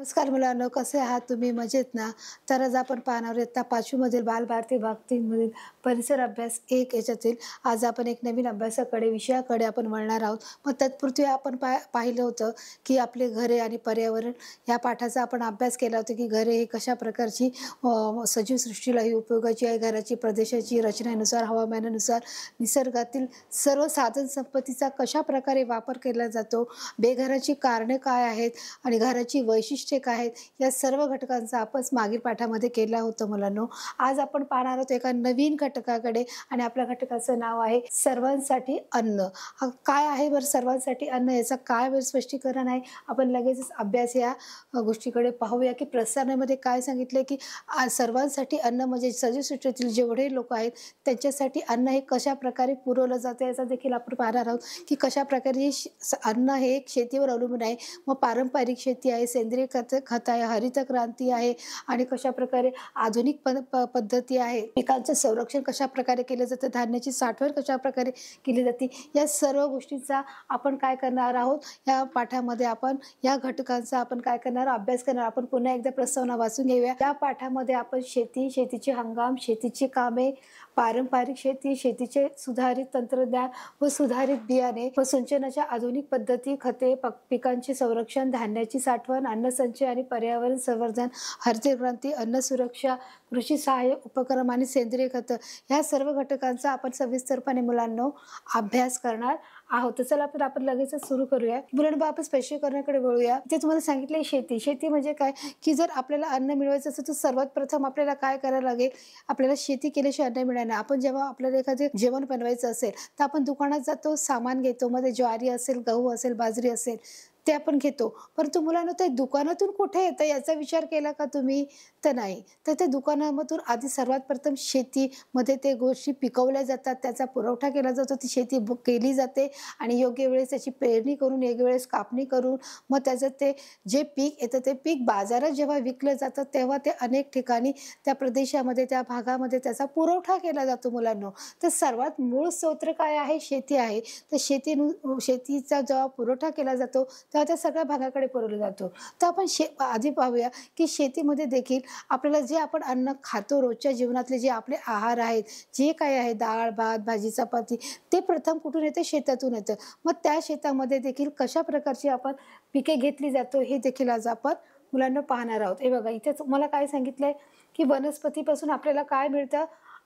नमस्कार मुलांनो, कसे आहात तुम्ही? मजेत ना? तर आज आपण पाहणार आहोत इयत्ता 5वी मधील बालभारती भाग 3 मधील परिसर अभ्यास 1 याच्यातील आज आपण एक नवीन विषयाकडे आपण वळणार आहोत. मग तत्पूर्वी आपण पाहिलं होतं की आपले घरे आणि पर्यावरण या पाठाचा आपण अभ्यास केला होता की घरे ही कशा प्रकारची सजीव सृष्टीलाही उपयोगाची आहे. घराची प्रदेशाची रचनेनुसार, हवामानानुसार, निसर्गातील सर्व साधन संपत्तीचा कशा प्रकारे वापर केला जातो, बेघराची कारणे काय आहेत आणि घराची वैशिष्ट्ये काय आहेत, या सर्व घटकांचा आपण मागील पाठामध्ये केला होता मुलांनो. आज आपण पाहणार आहोत एका नवीन घटकाकडे आणि आपल्या घटकाचं नाव आहे सर्वांसाठी अन्न. काय आहे बरं सर्वांसाठी अन्न, याचं काय स्पष्टीकरण आहे, आपण लगेचच अभ्यास या गोष्टीकडे पाहूया की प्रसारणामध्ये काय सांगितलं की सर्वांसाठी अन्न म्हणजे सजीव सृष्टीतील जेवढे लोक आहेत त्यांच्यासाठी अन्न हे कशा प्रकारे पुरवलं जातं याचा देखील आपण पाहणार आहोत की कशा प्रकारे अन्न हे शेतीवर अवलंबून आहे. मग पारंपरिक शेती आहे, सेंद्रिय खत आहे, हरित क्रांती आहे आणि कशा प्रकारे आधुनिक पद्धती आहे, पिकांचं संरक्षण कशा प्रकारे केलं जातं, धान्याची साठवण कशा प्रकारे केली जाते, या सर्व गोष्टींचा आपण काय करणार आहोत या पाठामध्ये. आपण या घटकांचा आपण काय करणार अभ्यास करणार. आपण पुन्हा एकदा प्रस्तावना वाचून घेऊया. या पाठामध्ये आपण शेती, शेतीचे हंगाम, शेतीची कामे, पारंपरिक शेती, शेतीचे सुधारित तंत्रज्ञान व सुधारित बियाणे व सिंचनाच्या आधुनिक पद्धती, खते, पिकांचे संरक्षण, धान्याची साठवण, अन्नसंचय आणि पर्यावरण संवर्धन, हरित क्रांती, अन्न सुरक्षा, कृषी सहाय्य उपक्रम आणि सेंद्रिय खत या सर्व घटकांचा आपण सविस्तरपणे मुलांनो अभ्यास करणार आहोत. तर चला तर आपण लगेचच सुरू करूया. मुलांनो आपण स्पष्टीकरणाकडे वळूया. ते तुम्हाला सांगितले शेती म्हणजे काय की जर आपल्याला अन्न मिळवायचं असेल तर सर्वात प्रथम आपल्याला काय करायला लागेल, आपल्याला शेती केल्याशिवाय अन्न मिळणार नाही. आपण जेव्हा आपल्याला एखादे जेवण बनवायचं असेल तर आपण दुकानात जातो, सामान घेतो, मध्ये ज्वारी असेल, गहू असेल, बाजरी असेल ते आपण घेतो. परंतु मुलांनो ते दुकानातून कुठे येतं याचा विचार केला का तुम्ही? तर नाही. तर ते दुकानामधून आधी सर्वात प्रथम शेतीमध्ये ते गोष्टी पिकवल्या जातात, त्याचा पुरवठा केला जातो, ती शेती केली जाते आणि योग्य वेळेस त्याची पेरणी करून, योग्य वेळेस कापणी करून मग त्याचं ते जे पीक येतं ते पीक बाजारात जेव्हा विकलं जातं तेव्हा ते अनेक ठिकाणी त्या प्रदेशामध्ये, त्या भागामध्ये त्याचा पुरवठा केला जातो मुलांनो. तर सर्वात मूळ स्रोत काय आहे? शेती आहे. तर शेतीचा जेव्हा पुरवठा केला जातो तेव्हा त्या सगळ्या भागाकडे पुरवला जातो. तर आपण आधी पाहूया की शेतीमध्ये देखील आपल्याला जे आपण अन्न खातो, रोजच्या जीवनातले जे आपले आहार आहेत, जे काही आहे डाळ, भात, भाजी, चपाती, ते प्रथम कुठून येते? शेतातून येतं. मग त्या शेतामध्ये देखील कशा प्रकारची आपण पिके घेतली जातो हे देखील आज आपण मुलांना पाहणार आहोत. हे बघा इथे मला काय सांगितलंय की वनस्पतीपासून आपल्याला काय मिळतं?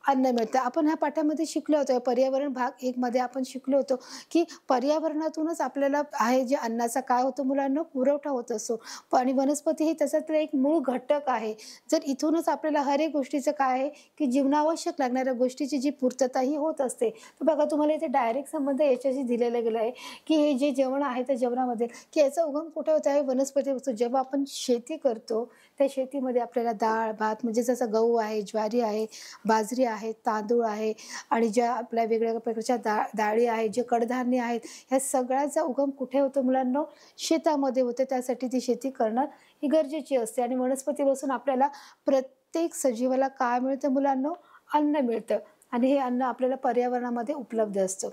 अन्न मिळतं. आपण ह्या पाठामध्ये शिकलो होतो, पर्यावरण भाग 1 मध्ये आपण शिकलो होतो की पर्यावरणातूनच आपल्याला आहे जे अन्नाचा काय होतं मुलांना पुरवठा होत असतो. आणि वनस्पती ही त्याच्यातला एक मूळ घटक आहे. जर इथूनच आपल्याला हर एक गोष्टीचं काय आहे की जीवनावश्यक लागणाऱ्या गोष्टीची जी पूर्तता ही होत असते. तर बघा तुम्हाला इथे डायरेक्ट संबंध याच्याशी दिलेला गेला आहे की हे जे जेवण आहे त्या जेवणामध्ये की याचा उगम कुठे होत आहे? वनस्पतीपासून. जेव्हा आपण शेती करतो त्या शेतीमध्ये आपल्याला डाळ, भात म्हणजे जसं गहू आहे, ज्वारी आहे, बाजरी आहे, तांदूळ आहे आणि ज्या आपल्या वेगवेगळ्या प्रकारच्या डाळी आहेत, जे कडधान्य आहेत, ह्या सगळ्याचा उगम कुठे होतो मुलांनो? शेतामध्ये होते. त्यासाठी ती शेती करणं ही गरजेची असते. आणि वनस्पतीपासून आपल्याला प्रत्येक सजीवाला काय मिळतं मुलांनो? अन्न मिळतं. आणि हे अन्न आपल्याला पर्यावरणामध्ये उपलब्ध असतं.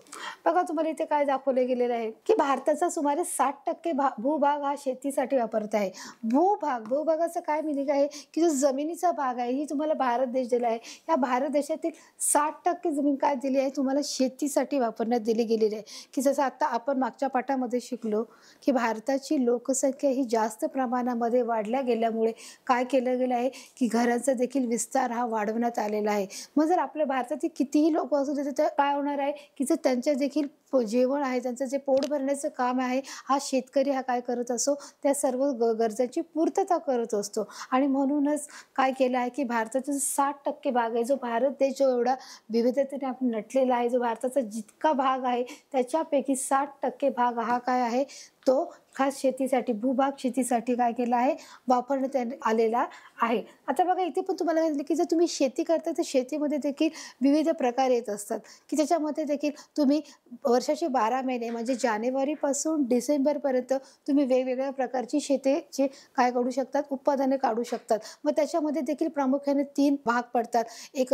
बघा तुम्हाला इथे काय दाखवले गेलेलं आहे की भारताचा सुमारे 60% भूभाग हा शेतीसाठी वापरत आहे. भूभागाचं काय मिनिंग आहे की जो जमिनीचा भाग आहे ही तुम्हाला भारत देश दिला आहे. या भारत देशातील 60% जमीन काय दिली आहे तुम्हाला? शेतीसाठी वापरण्यात दिली गेलेली आहे. की जसं आता आपण मागच्या पाठामध्ये शिकलो की भारताची लोकसंख्या ही जास्त प्रमाणामध्ये वाढल्या गेल्यामुळे काय केलं गेलं आहे की घरांचा देखील विस्तार हा वाढवण्यात आलेला आहे. मग जर आपल्या भारतातील कितीही लोक असू दे तर काय होणार आहे की जर त्यांच्या देखील जेवण आहे, त्यांचं जे पोट भरण्याचं काम आहे, हा शेतकरी हा काय करत असतो? त्या सर्व गरजांची पूर्तता करत असतो. आणि म्हणूनच काय केलं आहे की भारताचा 60% भाग आहे, जो भारत देश जो एवढा विविधतेने आपण नटलेला आहे, जो भारताचा जितका भाग आहे त्याच्यापैकी 60% भाग हा काय आहे? तो खास शेतीसाठी, भूभाग शेतीसाठी काय केला आहे? वापरण्यात आलेला आहे. आता बघा इथे पण तुम्हाला सांगितलं की जर तुम्ही शेती करता तर शेतीमध्ये देखील विविध प्रकार येत असतात की त्याच्यामध्ये देखील तुम्ही वर्षाचे 12 महिने म्हणजे जानेवारीपासून डिसेंबरपर्यंत तुम्ही वेगवेगळ्या प्रकारची शेतीचे काय काढू शकतात? उत्पादने काढू शकतात. मग त्याच्यामध्ये देखील प्रामुख्याने 3 भाग पडतात. एक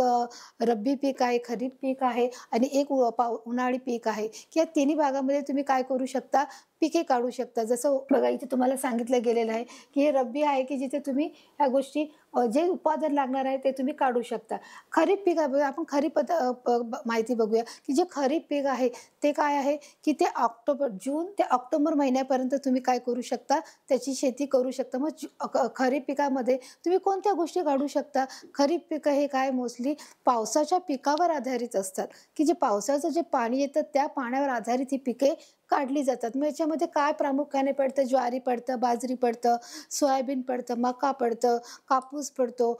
रब्बी पीक आहे, खरीप पीक आहे आणि एक उन्हाळी पीक आहे. की या तिन्ही भागामध्ये तुम्ही काय करू शकता? पिके काढू शकता. जसं बघा इथे तुम्हाला सांगितलं गेलेलं आहे, की हे रब्बी आहे, की जिथे तुम्ही ह्या गोष्टी जे उत्पादन लागणार आहे ते तुम्ही काढू शकता. खरीप पीक आहे बघा, आपण खरीप माहिती बघूया, की जे खरीप पीक आहे ते काय आहे, की ते जून ते ऑक्टोबर महिन्यापर्यंत तुम्ही काय करू शकता, त्याची शेती करू शकता. मग खरीप पिकामध्ये तुम्ही कोणत्या गोष्टी काढू शकता? खरीप पिकं हे काय मोस्टली पावसाच्या पिकावर आधारित असतात, की जे पावसाचं जे पाणी येतं त्या पाण्यावर आधारित ही पिके काढली जातात. मग याच्यामध्ये काय प्रामुख्याने पडतं? ज्वारी पडतं, बाजरी पडतं, सोयाबीन पडतं, मका पडतं, कापूस पडतो,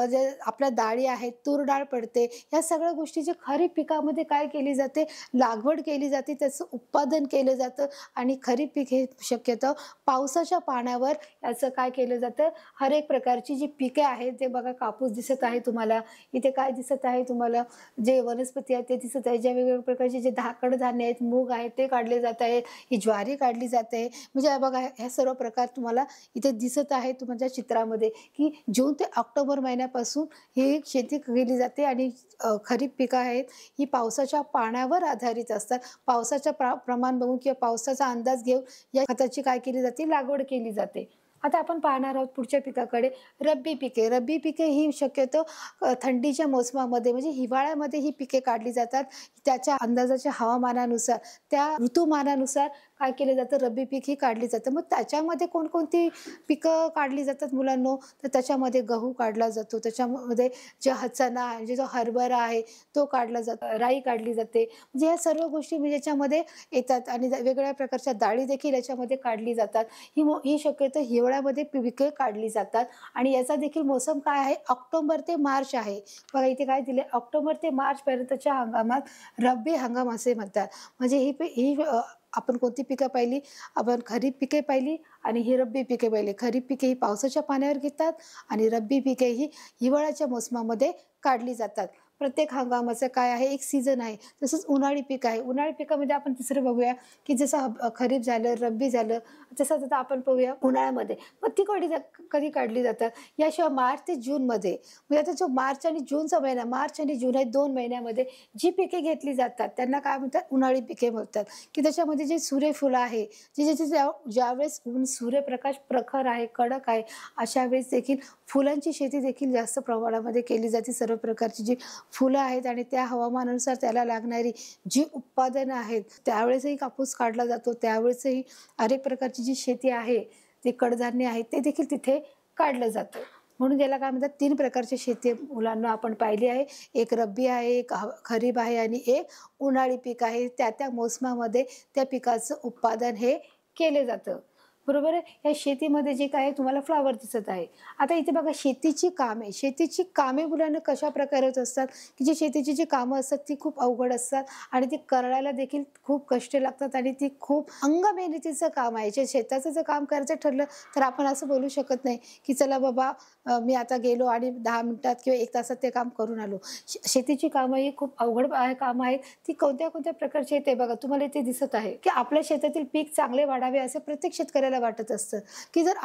जे आपल्या डाळी आहेत, तूर डाळ पडते. या सगळ्या गोष्टी जे खरीप पिकामध्ये काय केली जाते, लागवड केली जाते, त्याचं उत्पादन केलं जातं आणि खरीप पीक हे शक्यतो पावसाच्या पाण्यावर याचं काय केलं जातं, हर एक प्रकारची जी पिके आहेत, जे बघा कापूस दिसत आहे तुम्हाला, इथे काय दिसत आहे तुम्हाला, जे वनस्पती आहेत ते दिसत आहे, ज्या वेगवेगळ्या प्रकारचे जे कडधान्य आहेत, मूग आहेत ते काढले जात आहे, ही ज्वारी काढली जाते. म्हणजे बघा ह्या सर्व प्रकार तुम्हाला इथे दिसत आहे तुमच्या चित्रामध्ये, की जून ते ऑक्टोबर महिन्यापासून ही शेती केली जाते आणि खरीप पिकं आहेत ही पावसाच्या पाण्यावर आधारित असतात. पावसाचं प्रमाण बघून किंवा पावसाचा अंदाज घेऊन या खताची काय केली जाते, लागवड केली जाते. आता आपण पाहणार आहोत पुढच्या पिकाकडे, रब्बी पिके. रब्बी पिके ही शक्यतो थंडीच्या मोसमामध्ये म्हणजे हिवाळ्यामध्ये ही पिके काढली जातात. त्याच्या अंदाजाच्या हवामानानुसार, त्या ऋतुमानानुसार काय केलं जातं, रब्बी पीक ही काढली जातं. मग त्याच्यामध्ये कोणकोणती पिकं काढली जातात मुलांनो, तर त्याच्यामध्ये गहू काढला जातो, त्याच्यामध्ये जे चणा म्हणजे जो हरभरा आहे तो काढला जातो, राई काढली जाते. म्हणजे या सर्व गोष्टी म्हणजे याच्यामध्ये येतात आणि वेगवेगळ्या प्रकारच्या डाळी देखील याच्यामध्ये काढली जातात. ही शक्यतो हिवाळ्यामध्ये पिके काढली जातात आणि याचा देखील मोसम काय आहे, ऑक्टोबर ते मार्च आहे. बघा इथे काय दिले, ऑक्टोबर ते मार्चपर्यंतच्या हंगामात रब्बी हंगाम असे म्हणतात. म्हणजे ही आपण कोणती पिकं पाहिली, आपण खरीप पिके पाहिली आणि ही रब्बी पिके पाहिली. खरीप पिके ही पावसाच्या पाण्यावर घेतात आणि रब्बी पिके ही हिवाळ्याच्या मोसमामध्ये काढली जातात. प्रत्येक हंगामाचं काय आहे, एक सीझन आहे. तसंच उन्हाळी पीक आहे. उन्हाळी पिकामध्ये आपण तिसरं बघूया, की जसं खरीप झालं, रब्बी झालं, तसंच आता आपण बघूया उन्हाळ्यामध्ये. मग ती कधी काढली जातात, याशिवाय मार्च ते जूनमध्ये. म्हणजे आता जो मार्च आणि जूनचा महिना, मार्च आणि जून हे 2 महिन्यामध्ये जी पिके घेतली जातात त्यांना काय म्हणतात, उन्हाळी पिके म्हणतात. की त्याच्यामध्ये जे सूर्यफुलं आहे, ज्यावेळेस सूर्यप्रकाश प्रखर आहे, कडक आहे, अशा वेळेस देखील फुलांची शेती देखील जास्त प्रमाणामध्ये केली जाते. सर्व प्रकारची जी फुलं आहेत आणि त्या हवामानानुसार त्याला लागणारी जी उत्पादनं आहेत, त्यावेळेसही कापूस काढला जातो, त्यावेळेसही अनेक प्रकारची जी शेती आहे, ते कडधान्य आहेत ते देखील तिथे काढलं जातं. म्हणून याला काय म्हणतात, 3 प्रकारची शेती मुलांना आपण पाहिली आहे. एक रब्बी आहे, एक खरीप आहे आणि एक उन्हाळी पीक आहे. त्या मोसमामध्ये त्या पिकाचं उत्पादन हे केले जातं. बरोबर आहे. या शेतीमध्ये जे काय तुम्हाला फ्लॉवर दिसत आहे. आता इथे बघा शेतीची कामे मुलांना कशा प्रकारे होत असतात, की जी शेतीची जी कामं असतात ती खूप अवघड असतात आणि ती करायला देखील खूप कष्ट लागतात आणि ती खूप अंगमेहनतीचं काम आहे. जे शेताचं जर काम करायचं ठरलं तर आपण असं बोलू शकत नाही, की चला बाबा मी आता गेलो आणि 10 मिनिटात किंवा 1 तासात ते काम करून आलो. शेतीची कामं ही खूप अवघड कामं आहेत. ती कोणत्या प्रकारची आहेत ते बघा तुम्हाला इथे दिसत आहे, की आपल्या शेतातील पीक चांगले वाढावे असे प्रत्येक शेतकऱ्याला वाटत असतं, की जर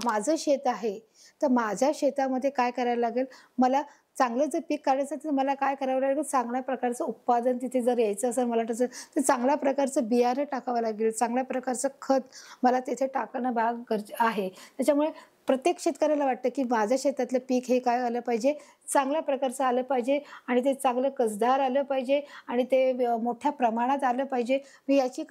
माझं शेत आहे तर माझ्या शेतामध्ये काय करायला लागेल, मला चांगलं जर पीक काढायचं तर मला काय करावं लागेल, चांगल्या प्रकारचं उत्पादन तिथे जर यायचं असेल मला तर चांगल्या प्रकारचं बियाणं टाकावं लागेल, चांगल्या प्रकारचं खत मला तिथे टाकणं भाग आहे. त्याच्यामुळे प्रत्येक शेतकऱ्याला वाटतं, की माझ्या शेतातलं पीक हे काय आलं पाहिजे, चांगल्या प्रकारचं आलं पाहिजे आणि ते चांगलं कसदार आलं पाहिजे आणि ते मोठ्या प्रमाणात आलं पाहिजे. याची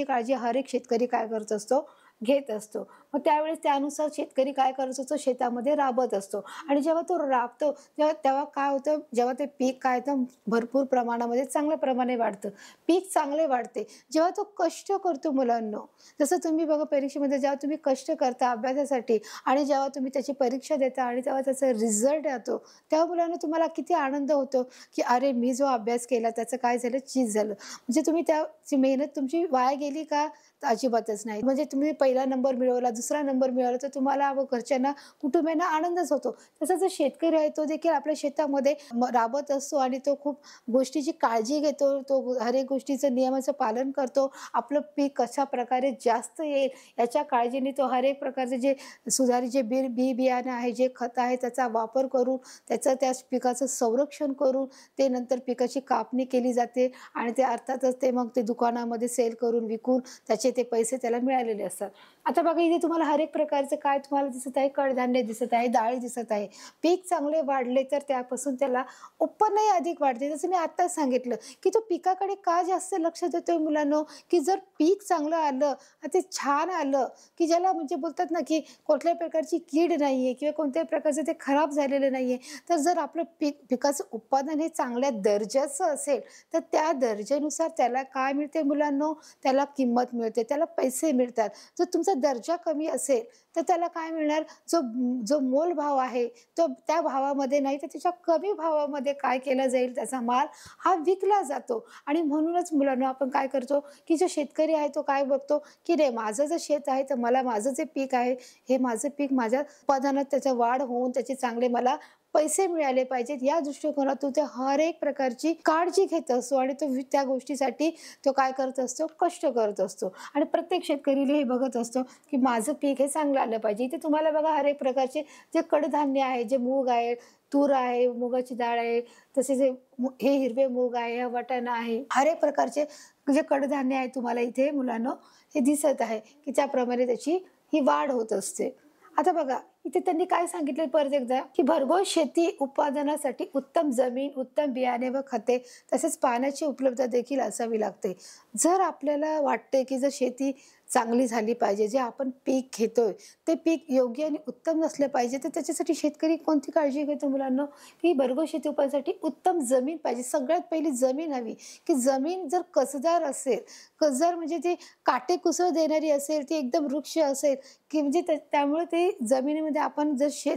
काळजी हर एक शेतकरी काय करत असतो, घेत असतो. मग त्यावेळेस त्यानुसार शेतकरी काय करत असतो, शेतामध्ये राबत असतो आणि जेव्हा तो राबतो तेव्हा काय होतं, जेव्हा ते पीक काय तर भरपूर प्रमाणामध्ये चांगल्या प्रमाणे वाढतं, पीक चांगले वाढते. जेव्हा तो कष्ट करतो मुलांनो, जसं तुम्ही बघा परीक्षेमध्ये जेव्हा तुम्ही कष्ट करता अभ्यासासाठी आणि जेव्हा तुम्ही त्याची परीक्षा देता आणि तेव्हा त्याचा रिझल्ट येतो, तेव्हा मुलांना तुम्हाला किती आनंद होतो, की अरे मी जो अभ्यास केला त्याचं काय झालं, चीज झालं. म्हणजे तुम्ही त्याची मेहनत तुमची वाया गेली का, तर अजिबातच नाही. म्हणजे तुम्ही पहिला नंबर मिळवला, दुसरा नंबर मिळाला तर तुम्हाला व घरच्यांना, कुटुंबियांना आनंदच होतो. तसं जो शेतकरी आहे तो देखील आपल्या शेतामध्ये राबत असतो आणि तो खूप गोष्टीची काळजी घेतो. तो हर एक गोष्टीचं नियमाचं पालन करतो. आपलं पीक कशा प्रकारे जास्त येईल याच्या काळजीने तो हर एक प्रकारचे जे सुधारित जे बियाणं आहे, जे खत आहे त्याचा वापर करून त्याचं त्या पिकाचं संरक्षण करून ते नंतर पिकाची कापणी केली जाते आणि ते अर्थातच ते मग ते दुकानामध्ये सेल करून विकून त्याचे ते पैसे त्याला मिळालेले असतात. आता बघा इथे तुम्हाला हर एक प्रकारचं काय तुम्हाला दिसत आहे, कडधान्य दिसत आहे, डाळी दिसत आहे. पीक चांगले वाढले तर त्यापासून त्याला उत्पन्नही अधिक वाढते. जसं मी आत्ताच सांगितलं की तो पिकाकडे का जास्त लक्ष देतोय मुलांनो, की जर पीक चांगलं आलं, ते छान आलं, की ज्याला म्हणजे बोलतात ना की कुठल्याही प्रकारची कीड नाहीये किंवा कोणत्याही प्रकारचं ते खराब झालेलं नाहीये, तर जर आपलं पिकाचं उत्पादन हे चांगल्या दर्जाचं असेल तर त्या दर्जानुसार त्याला काय मिळते मुलांनो, त्याला किंमत मिळते, त्याला पैसे मिळतात. जर तुमचा दर्जा कमी असेल तर त्याला काय मिळणार, जो जो मोलभाव आहे तो त्या भावामध्ये नाही तर त्याच्या कमी भावामध्ये काय केला जाईल, त्याचा माल हा विकला जातो. आणि म्हणूनच मुलांनो आपण काय करतो की जो शेतकरी आहे तो काय बघतो की नाही, माझं जर शेत आहे तर मला माझं जे पीक आहे हे माझं पीक माझ्या उत्पादनात त्याचं वाढ होऊन त्याचे चांगले मला पैसे मिळाले पाहिजेत, या दृष्टिकोनातून ते हर एक प्रकारची काळजी घेत असतो आणि तो त्या गोष्टीसाठी तो काय करत असतो, कष्ट करत असतो. आणि प्रत्येक शेतकरीला हे बघत असतो की माझं पीक हे चांगलं आलं पाहिजे. इथे तुम्हाला बघा हर एक प्रकारचे जे कडधान्य आहे, जे मूग आहे, तूर आहे, मुगाची डाळ आहे, तसेच हे हिरवे मूग आहे, वाटाणा आहे, हर एक प्रकारचे जे कडधान्य आहे तुम्हाला इथे मुलांनो हे दिसत आहे की त्याप्रमाणे त्याची ही वाढ होत असते. आता बघा इथे त्यांनी काय सांगितलं परत एकदा की भरघोस शेती उत्पादनासाठी उत्तम जमीन, उत्तम बियाणे व खते तसेच पाण्याची उपलब्धता देखील असावी लागते. जर आपल्याला वाटते की जर शेती चांगली झाली पाहिजे, जे आपण पीक घेतोय ते पीक योग्य आणि उत्तम नसले पाहिजे, तर त्याच्यासाठी शेतकरी कोणती काळजी घेतो मुलांना, की भरघोस शेती उत्पादनासाठी उत्तम जमीन पाहिजे. सगळ्यात पहिली जमीन हवी, की जमीन जर कसदार असेल, कसदार म्हणजे ती काटेकुसळ देणारी असेल, ती एकदम वृक्ष असेल की म्हणजे त्यामुळे ते जमिनीमध्ये आपण जर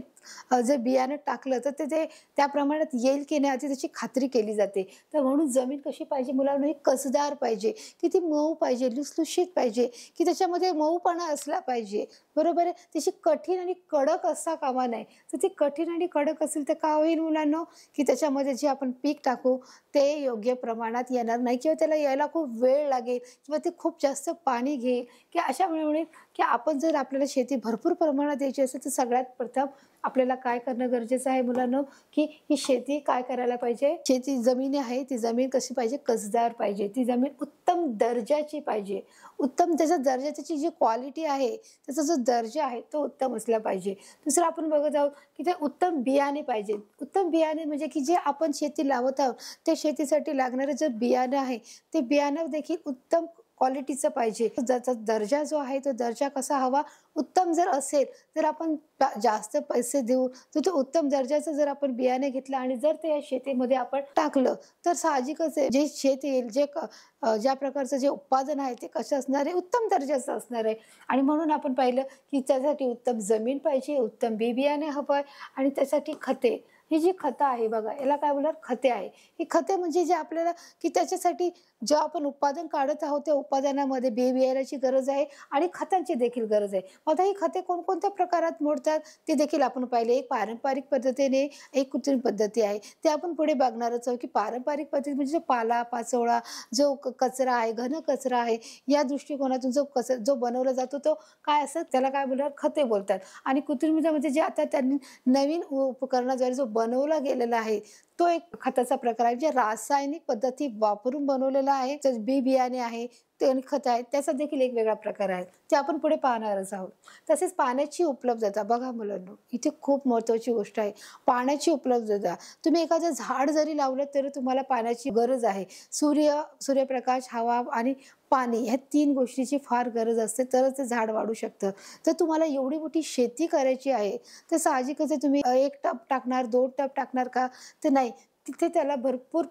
जर बियाणं टाकलं तर ते त्या प्रमाणात येईल की नाही याची त्याची खात्री केली जाते. तर म्हणून जमीन कशी पाहिजे मुलांना, ही कसदार पाहिजे, की ती मऊ पाहिजे, लुसलुशीत पाहिजे, की त्याच्यामध्ये मऊपणा असला पाहिजे, बरोबर आहे. त्याची कठीण आणि कडक असता कामा नये. तर ती कठीण आणि कडक असेल तर का होईल मुलांना, की त्याच्यामध्ये जे आपण पीक टाकू ते योग्य प्रमाणात येणार नाही किंवा त्याला यायला खूप वेळ लागेल किंवा ते खूप जास्त पाणी घेईल, की अशा वेळेमुळे की आपण जर आपल्याला शेती भरपूर प्रमाणात द्यायची असेल तर सगळ्यात प्रथम आपल्याला काय करणं गरजेचं आहे मुलांनो, की ही शेती काय करायला पाहिजे, शेती जमीन आहे ती जमीन कशी पाहिजे, कसदार पाहिजे, ती जमीन उत्तम दर्जाची पाहिजे. उत्तम त्याचा दर्जा, त्याची जी क्वालिटी आहे, त्याचा जो दर्जा आहे तो उत्तम असला पाहिजे. दुसरं आपण बघत आहोत की ते उत्तम बियाणे पाहिजे. उत्तम बियाणे म्हणजे की जे आपण शेती लावत आहोत ते शेतीसाठी लागणारं जे बियाणं आहे ते बियाणं देखील उत्तम क्वालिटीचं पाहिजे. ज्याचा दर्जा जो आहे तो दर्जा कसा हवा, उत्तम जर असेल तर आपण जास्त पैसे देऊ तर ते उत्तम दर्जाचं जर आपण बियाणे घेतलं आणि जर ते या शेतीमध्ये आपण टाकलं तर साहजिकच आहे जे शेत येईल, जे ज्या प्रकारचं जे उत्पादन आहे ते कसं असणार आहे, उत्तम दर्जाचं असणार आहे. आणि म्हणून आपण पाहिलं की त्यासाठी उत्तम जमीन पाहिजे, उत्तम बियाणे हवं आहे आणि त्यासाठी खते. ही जी खतं आहे बघा, याला काय बोलणार, खते आहे. ही खते म्हणजे जे आपल्याला की त्याच्यासाठी जे आपण उत्पादन काढत आहोत त्या उत्पादनामध्ये बियाण्याची गरज आहे आणि खतांची देखील गरज आहे. आता ही खते कोणकोणत्या प्रकारात मोडतात ते देखील आपण पाहिले. एक पारंपरिक पद्धतीने, एक कृत्रिम पद्धती आहे. ते आपण पुढे बघणारच आहोत की पारंपरिक पद्धती म्हणजे पाला पाचोळा, जो कचरा आहे, घन कचरा आहे, या दृष्टिकोनातून जो बनवला जातो तो काय असतं, त्याला काय बोलणार, खते बोलतात. आणि कृत्रिममध्ये जे आता त्यांनी नवीन उपकरणाद्वारे जो बनवला गेलेला आहे तो एक खताचा प्रकार आहे, जे रासायनिक पद्धती वापरून बनवलेला आहे. बियाणे आहे ते खत आहे, त्याचा देखील एक वेगळा प्रकार आहे, ते आपण पुढे पाहणारच आहोत. तसेच पाण्याची उपलब्धता बघा मुलांनो, इथे खूप महत्त्वाची गोष्ट आहे, पाण्याची उपलब्धता. तुम्ही एखादं झाड जरी लावलं तरी तुम्हाला पाण्याची गरज आहे. सूर्यप्रकाश, हवा आणि पाणी ह्या 3 गोष्टीची फार गरज असते तरच ते झाड वाढू शकतं. तर तुम्हाला एवढी मोठी शेती करायची आहे तर साहजिकच आहे, तुम्ही 1 टब टाकणार, 2 टब टाकणार का, तर नाही. तिथे त्याला भरपूर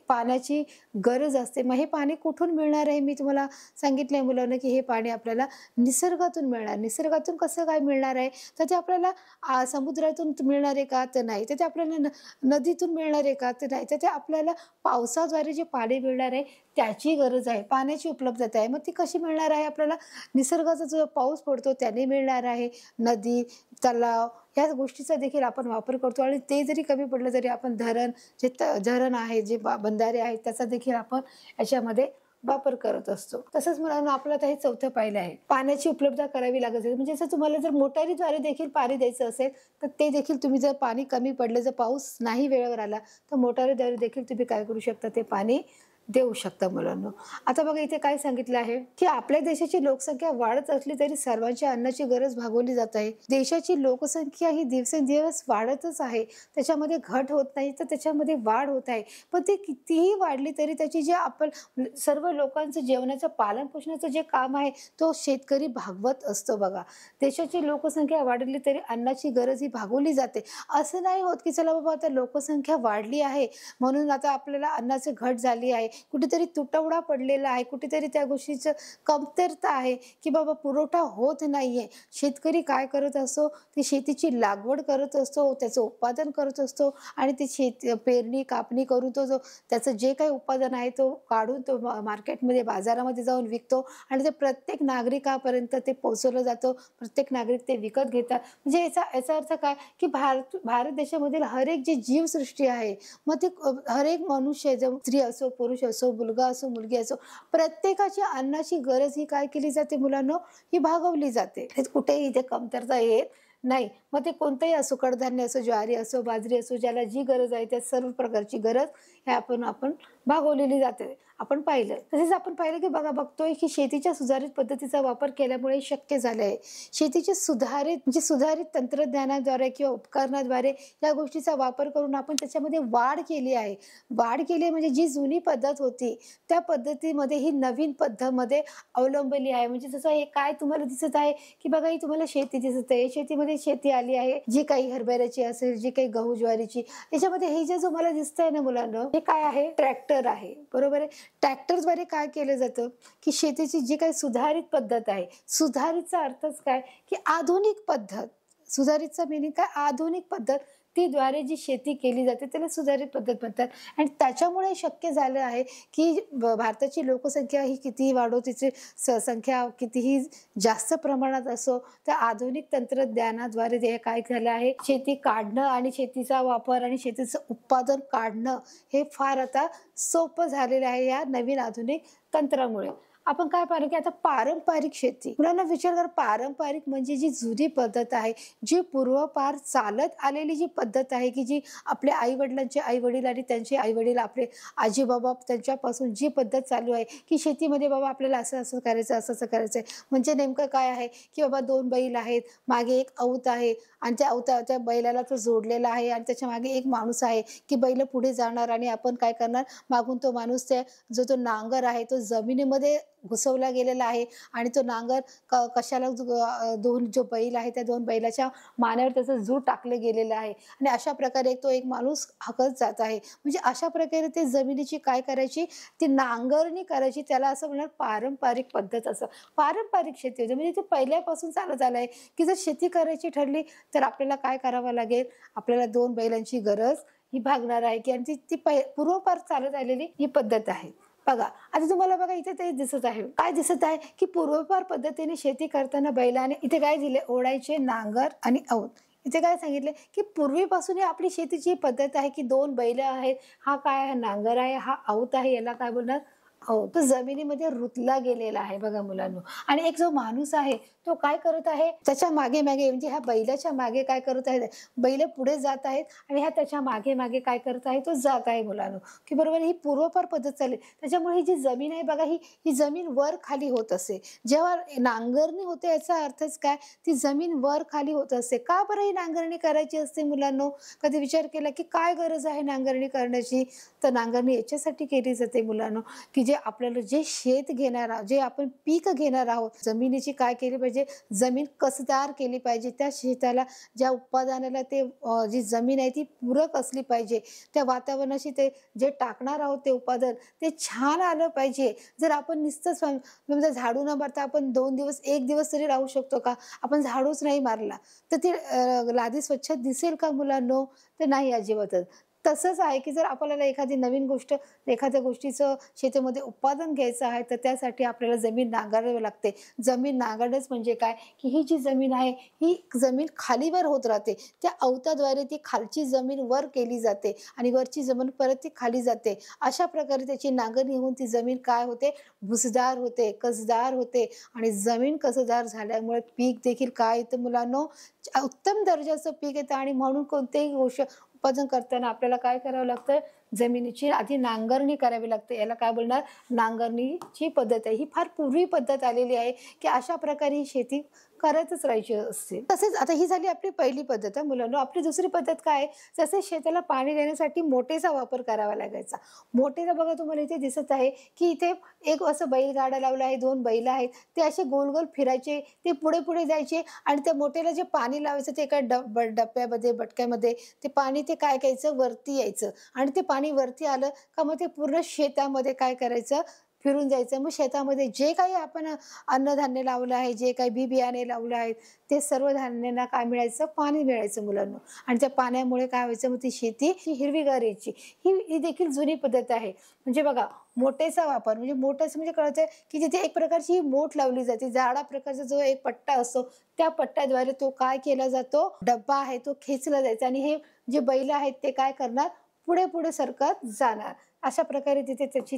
पाण्याची गरज असते. मग हे पाणी कुठून मिळणार आहे, मी तुम्हाला सांगितलंय मुलांना की हे पाणी आपल्याला निसर्गातून मिळणार. निसर्गातून कसं काय मिळणार आहे, तर ते आपल्याला समुद्रातून मिळणार आहे का, तर नाही. तर ते आपल्याला नदीतून मिळणार आहे का, तर नाही. तर ते आपल्याला पावसाद्वारे जे पाणी मिळणार आहे त्याची गरज आहे, पाण्याची उपलब्धता आहे. मग ती कशी मिळणार आहे आपल्याला? निसर्गाचा जो पाऊस पडतो त्याने मिळणार आहे. नदी, तलाव ह्या गोष्टीचा देखील आपण वापर करतो आणि ते जरी कमी पडलं तरी आपण धरण आहे, जे बंधारे आहेत त्याचा देखील आपण याच्यामध्ये वापर करत असतो. तसंच मुलांना आपलं आता हे चौथं पाहिलं आहे. पाण्याची उपलब्धता करावी लागत असेल म्हणजे जर तुम्हाला जर मोटारीद्वारे देखील पाणी द्यायचं असेल तर ते देखील तुम्ही जर पाणी कमी पडलं, जर पाऊस नाही वेळेवर आला तर मोटारीद्वारे देखील तुम्ही काय करू शकता, ते पाणी देऊ शकता मुलांनो. आता बघा इथे काय सांगितलं आहे की आपल्या देशाची लोकसंख्या वाढत असली तरी सर्वांच्या अन्नाची गरज भागवली जात आहे. देशाची लोकसंख्या ही दिवसेंदिवस वाढतच आहे, त्याच्यामध्ये घट होत नाही तर त्याच्यामध्ये वाढ होत आहे. पण ती कितीही वाढली तरी त्याची जे आपण सर्व लोकांचं जेवणाचं पालन पोषणाचं जे काम आहे तो शेतकरी भागवत असतो. बघा, देशाची लोकसंख्या वाढली तरी अन्नाची गरज ही भागवली जाते. असं नाही होत की चला बाबा आता लोकसंख्या वाढली आहे म्हणून आता आपल्याला अन्नाची घट झाली आहे, कुठेतरी तुटवडा पडलेला आहे, कुठेतरी त्या गोष्टीचं कमतरता आहे की बाबा पुरवठा होत नाहीये. शेतकरी काय करत असतो, ती शेतीची लागवड करत असतो, त्याचं उत्पादन करत असतो आणि ते पेरणी कापणी करून तो जो त्याचं जे काही उत्पादन आहे तो काढून तो मार्केटमध्ये बाजारामध्ये जाऊन विकतो आणि ते प्रत्येक नागरिकापर्यंत ते पोहोचवलं जातं. प्रत्येक नागरिक ते विकत घेतात. म्हणजे याचा अर्थ काय की भारत देशामधील हर एक जी जीवसृष्टी आहे, मग ती हर एक मनुष्य, स्त्री असो पुरुष असो, मुलगा असो मुलगी असो, प्रत्येकाची अन्नाची गरज ही काय केली जाते मुलांनो, ही भागवली जाते. कुठेही इथे कमतरता येत नाही. मग ते कोणतंही असो, कडधान्य असो, ज्वारी असो, बाजरी असो, ज्याला जी गरज आहे त्या सर्व प्रकारची गरज हे आपण भागवलेली जाते. आपण पाहिलं. तसेच आपण पाहिलं की बघतोय की शेतीच्या सुधारित पद्धतीचा वापर केल्यामुळे शक्य झालं आहे. शेतीचे सुधारित तंत्रज्ञानाद्वारे किंवा उपकरणाद्वारे या गोष्टीचा वापर करून आपण त्याच्यामध्ये वाढ केली आहे. वाढ केली म्हणजे जी जुनी पद्धत होती त्या पद्धतीमध्ये ही नवीन पद्धतमध्ये अवलंबली आहे. म्हणजे जसं हे काय तुम्हाला दिसत आहे की बघा, ही तुम्हाला शेती दिसत आहे. शेतीमध्ये शेती आली आहे, जी काही हरभऱ्याची असेल, जी काही गहू ज्वारीची, याच्यामध्ये हे जे मला दिसतंय ना मुलांना, हे काय आहे? ट्रॅक्टर आहे. बरोबर आहे. ट्रॅक्टरद्वारे काय केलं जातं की शेतीची जी काही सुधारित पद्धत आहे, सुधारितचा अर्थच काय की आधुनिक पद्धत. सुधारितचा मिनिंग काय? आधुनिक पद्धत. ती द्वारे जी शेती केली जाते त्याला सुधारित पद्धत म्हणतात आणि त्याच्यामुळे शक्य झालं आहे की भारताची लोकसंख्या ही कितीही वाढो, तिची संख्या कितीही जास्त प्रमाणात असो, त्या आधुनिक तंत्रज्ञानाद्वारे ते काय झालं आहे, शेती काढणं आणि शेतीचा वापर आणि शेतीचं उत्पादन काढणं हे फार आता सोपं झालेलं आहे या नवीन आधुनिक तंत्रामुळे. आपण काय पाहिलं की आता पारंपरिक शेती, मुलांना विचार कर, पारंपरिक म्हणजे जी जुनी पद्धत आहे, जी पूर्वपार चालत आलेली जी पद्धत आहे की जी आपल्या आई वडिलांचे आई वडील आणि त्यांचे आई वडील, आपले आजी बाबा, त्यांच्यापासून जी पद्धत चालू आहे की शेतीमध्ये बाबा आपल्याला असं असं करायचं, असं असं करायचं आहे. म्हणजे नेमकं काय आहे की बाबा 2 बैल आहेत, मागे एक औत आहे आणि त्या बैलाला तो जोडलेला आहे आणि त्याच्या मागे एक माणूस आहे की बैल पुढे जाणार आणि आपण काय करणार, मागून तो माणूस तो नांगर आहे तो जमिनीमध्ये घुसवला गेलेला आहे आणि तो नांगर कशाला जो बैल आहे त्या 2 बैलाच्या मानेवर त्याचं जूट टाकलं गेलेलं आहे आणि अशा प्रकारे तो एक माणूस हाकत जात आहे. म्हणजे अशा प्रकारे ते जमिनीची काय करायची, ती नांगरणी करायची. त्याला असं म्हणणार पारंपरिक पद्धत. असं पारंपरिक शेती होती. म्हणजे ते पहिल्यापासून चालत आलं आहे की जर शेती करायची ठरली तर आपल्याला काय करावं लागेल, आपल्याला 2 बैलांची गरज ही भागणार आहे की आणि ती पूर्वपार चालत आलेली ही पद्धत आहे. बघा, आता तुम्हाला बघा इथे ते दिसत आहे, काय दिसत आहे की पूर्वपार पद्धतीने शेती करताना बैलाने इथे काय दिले, ओढायचे नांगर आणि औत. इथे काय सांगितले की पूर्वीपासून आपली शेतीची पद्धत आहे की 2 बैल आहेत, हा काय आहे, नांगर आहे, हा औत आहे, याला काय बोलणार, हो, तो जमिनीमध्ये रुतला गेलेला आहे. बघा मुलांनो, आणि एक जो माणूस आहे तो काय करत आहे, त्याच्या मागे मागे म्हणजे ह्या बैलाच्या मागे काय करत आहे, बैल पुढे जात आहेत आणि ह्या त्याच्या मागे मागे काय करत आहे, तो जात आहे मुलांनो. की बरोबर ही पूर्वपार पद्धत चालली. त्याच्यामुळे ही जी जमीन आहे बघा, ही जमीन वर खाली होत असते. जेव्हा नांगरणी होते याचा अर्थच काय, ती जमीन वर खाली होत असते. का बरं ही नांगरणी करायची असते मुलांनो? कधी विचार केला की काय गरज आहे नांगरणी करण्याची? तर नांगरणी याच्यासाठी केली जाते मुलांनो की आपल्याला जे शेत घेणार आहोत, जे आपण पीक घेणार आहोत, जमिनीची काय केली पाहिजे, जमीन कसदार केली पाहिजे. त्या शेताला, ज्या उत्पादनाला ते जी जमीन आहे ती पूरक असली पाहिजे. त्या वातावरणाशी ते जे टाकणार आहोत ते उत्पादन ते छान आलं पाहिजे. जर आपण नुसतंच समजा झाडू न मारता आपण 2 दिवस 1 दिवस तरी राहू शकतो का? आपण झाडूच नाही मारला तर ती लादी स्वच्छ दिसेल का मुलांनो? तर नाही अजिबातच. तसंच आहे, की जर आपल्याला एखादी नवीन गोष्ट, एखाद्या गोष्टीचं शेतीमध्ये उत्पादन घ्यायचं आहे, तर त्यासाठी आपल्याला जमीन नांगरावी लागते. जमीन नांगरणेच म्हणजे काय, की ही जी जमीन आहे, ही जमीन खालीवर होत राहते. त्या अवताद्वारे ती खालची जमीन वर केली जाते आणि वरची जमीन परत ती खाली जाते. अशा प्रकारे त्याची नांगरणी होऊन ती जमीन काय होते, भुसदार होते, कसदार होते आणि जमीन कसदार झाल्यामुळे पीक देखील काय येतं मुलांनो, उत्तम दर्जाचं पीक येतं. आणि म्हणून कोणतेही गोष्ट उत्पादन करताना आपल्याला काय करावं लागतं, जमिनीची आधी नांगरणी करावी लागते. याला काय बोलणार, नांगरणीची पद्धत आहे. ही फार पूर्वी पद्धत आलेली आहे, की अशा प्रकारे ही शेती करतच राहायची असते. तसेच आता ही झाली आपली पहिली पद्धत आहे मुलांनो. आपली दुसरी पद्धत काय आहे, जसे शेताला पाणी देण्यासाठी मोटेचा वापर करावा लागायचा. मोटेचा बघा तुम्हाला इथे दिसत आहे, की इथे एक असं बैलगाडा लावला आहे, 2 बैल आहेत. ते असे गोल-गोल फिरायचे, ते पुढे-पुढे जायचे आणि त्या मोटेला जे पाणी लावायचं ते एका डब्यामध्ये, बटक्यामध्ये ते पाणी ते काय करायचं, वरती यायचं आणि ते पाणी वरती आलं का मग ते पूर्ण शेतामध्ये काय करायचं, फिरून जायचं. मग शेतामध्ये जे काही आपण अन्नधान्य लावलं आहे, जे काही बी-बियाणे लावलं आहे, ते सर्व धान्यांना काय मिळायचं, पाणी मिळायचं मुलांनो. आणि त्या पाण्यामुळे काय व्हायचं, मग ती शेती हिरवीगार यायची. ही देखील जुनी पद्धत आहे. म्हणजे बघा, मोटेचा वापर म्हणजे मोठं म्हणजे कळतंय, की तिथे एक प्रकारची ही मोठ लावली जाते. जाडा प्रकारचा जो एक पट्टा असतो, त्या पट्ट्याद्वारे तो काय केला जातो, डब्बा आहे तो खेचला जायचा आणि हे जे बैल आहेत ते काय करणार, पुढे-पुढे सरकत जाणार. अशा प्रकारे तिथे त्याची